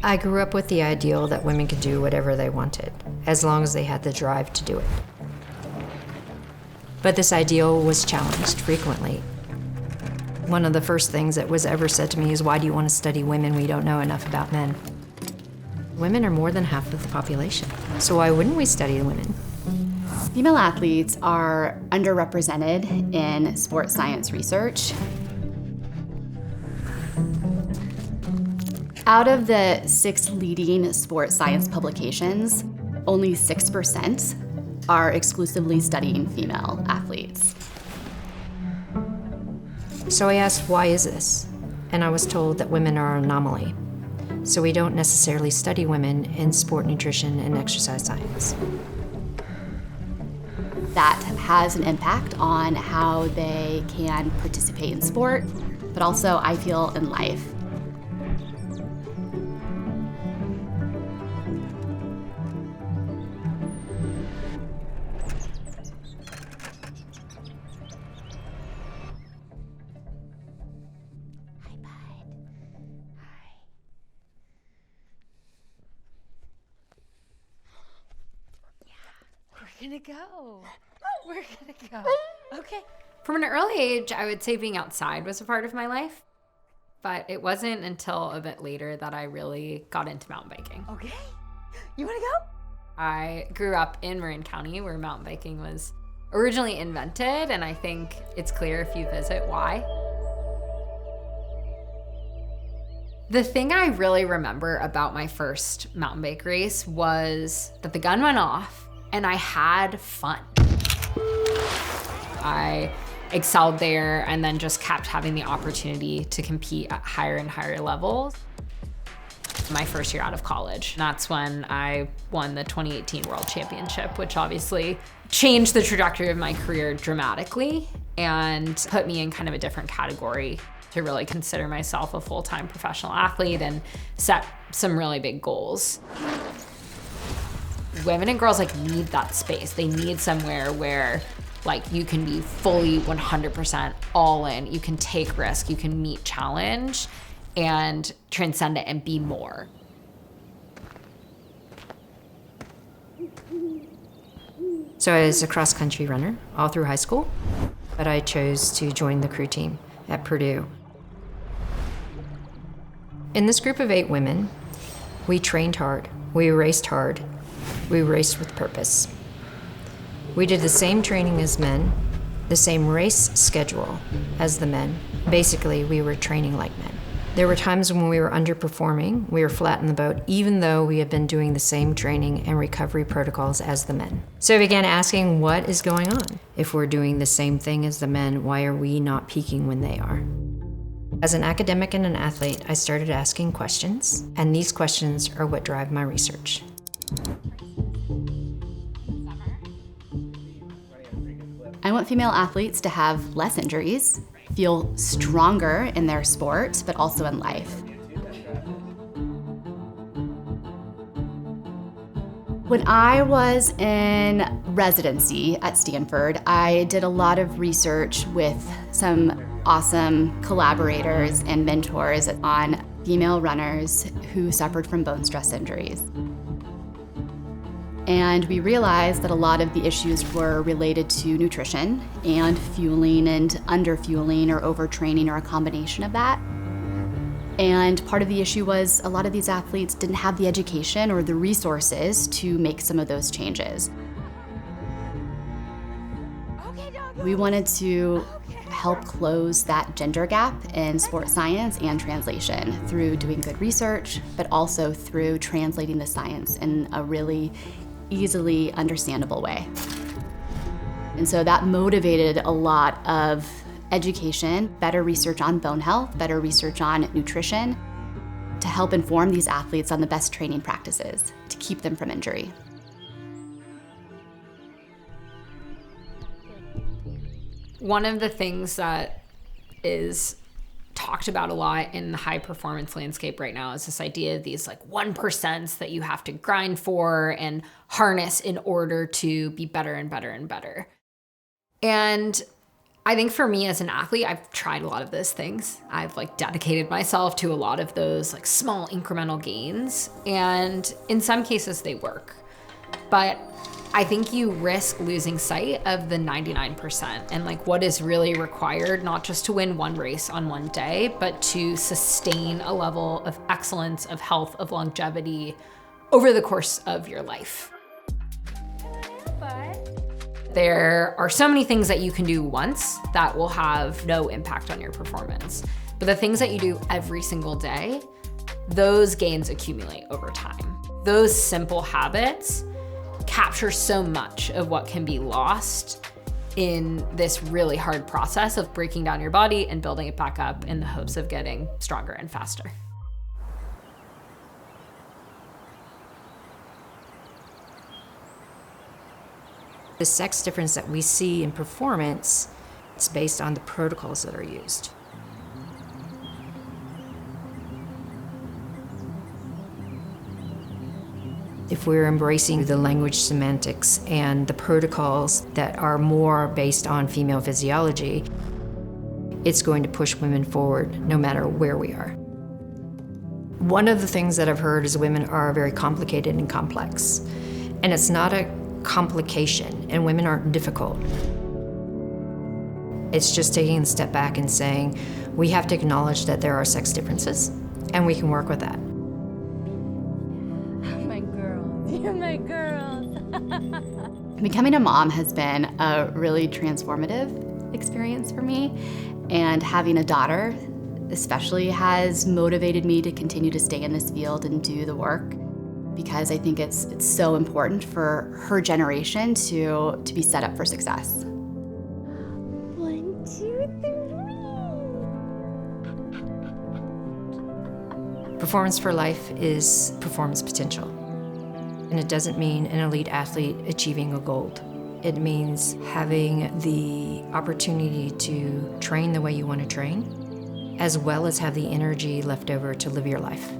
I grew up with the ideal that women could do whatever they wanted, as long as they had the drive to do it. But this ideal was challenged frequently. One of the first things that was ever said to me is, why do you want to study women? We don't know enough about men. Women are more than half of the population, so why wouldn't we study the women? Female athletes are underrepresented in sports science research. Out of the 6 leading sports science publications, only 6% are exclusively studying female athletes. So I asked, why is this? And I was told that women are an anomaly. So we don't necessarily study women in sport nutrition and exercise science. That has an impact on how they can participate in sport, but also, I feel, in life. We're gonna go. We're gonna go. Okay. From an early age, I would say being outside was a part of my life, but it wasn't until a bit later that I really got into mountain biking. Okay. You wanna go? I grew up in Marin County, where mountain biking was originally invented, and I think it's clear if you visit why. The thing I really remember about my first mountain bike race was that the gun went off and I had fun. I excelled there and then just kept having the opportunity to compete at higher and higher levels. My first year out of college, that's when I won the 2018 World Championship, which obviously changed the trajectory of my career dramatically and put me in kind of a different category to really consider myself a full-time professional athlete and set some really big goals. Women and girls need that space. They need somewhere where you can be fully 100% all in. You can take risk, you can meet challenge and transcend it and be more. So I was a cross-country runner all through high school, but I chose to join the crew team at Purdue. In this group of 8 women, we trained hard, we raced hard, we raced with purpose. We did the same training as men, the same race schedule as the men. Basically, we were training like men. There were times when we were underperforming, we were flat in the boat, even though we had been doing the same training and recovery protocols as the men. So I began asking, what is going on? If we're doing the same thing as the men, why are we not peaking when they are? As an academic and an athlete, I started asking questions, and these questions are what drive my research. I want female athletes to have less injuries, feel stronger in their sport, but also in life. When I was in residency at Stanford, I did a lot of research with some awesome collaborators and mentors on female runners who suffered from bone stress injuries. And we realized that a lot of the issues were related to nutrition and fueling and underfueling or overtraining or a combination of that. And part of the issue was a lot of these athletes didn't have the education or the resources to make some of those changes. We wanted to help close that gender gap in sports science and translation through doing good research, but also through translating the science in a really easily understandable way. And so that motivated a lot of education, better research on bone health, better research on nutrition, to help inform these athletes on the best training practices to keep them from injury. One of the things that is talked about a lot in the high performance landscape right now is this idea of these 1% that you have to grind for and harness in order to be better and better and better. And I think for me as an athlete, I've tried a lot of those things. I've like dedicated myself to a lot of those like small incremental gains. And in some cases they work. But I think you risk losing sight of the 99% and like what is really required, not just to win one race on one day, but to sustain a level of excellence, of health, of longevity over the course of your life. There are so many things that you can do once that will have no impact on your performance. But the things that you do every single day, those gains accumulate over time. Those simple habits capture so much of what can be lost in this really hard process of breaking down your body and building it back up in the hopes of getting stronger and faster. The sex difference that we see in performance, it's based on the protocols that are used. If we're embracing the language semantics and the protocols that are more based on female physiology, it's going to push women forward no matter where we are. One of the things that I've heard is women are very complicated and complex. And it's not a complication, and women aren't difficult. It's just taking a step back and saying, we have to acknowledge that there are sex differences, and we can work with that. My girls, you're my girls. Becoming a mom has been a really transformative experience for me, and having a daughter especially has motivated me to continue to stay in this field and do the work, because I think it's so important for her generation to be set up for success. 1, 2, 3. Performance for life is performance potential. And it doesn't mean an elite athlete achieving a gold. It means having the opportunity to train the way you want to train, as well as have the energy left over to live your life.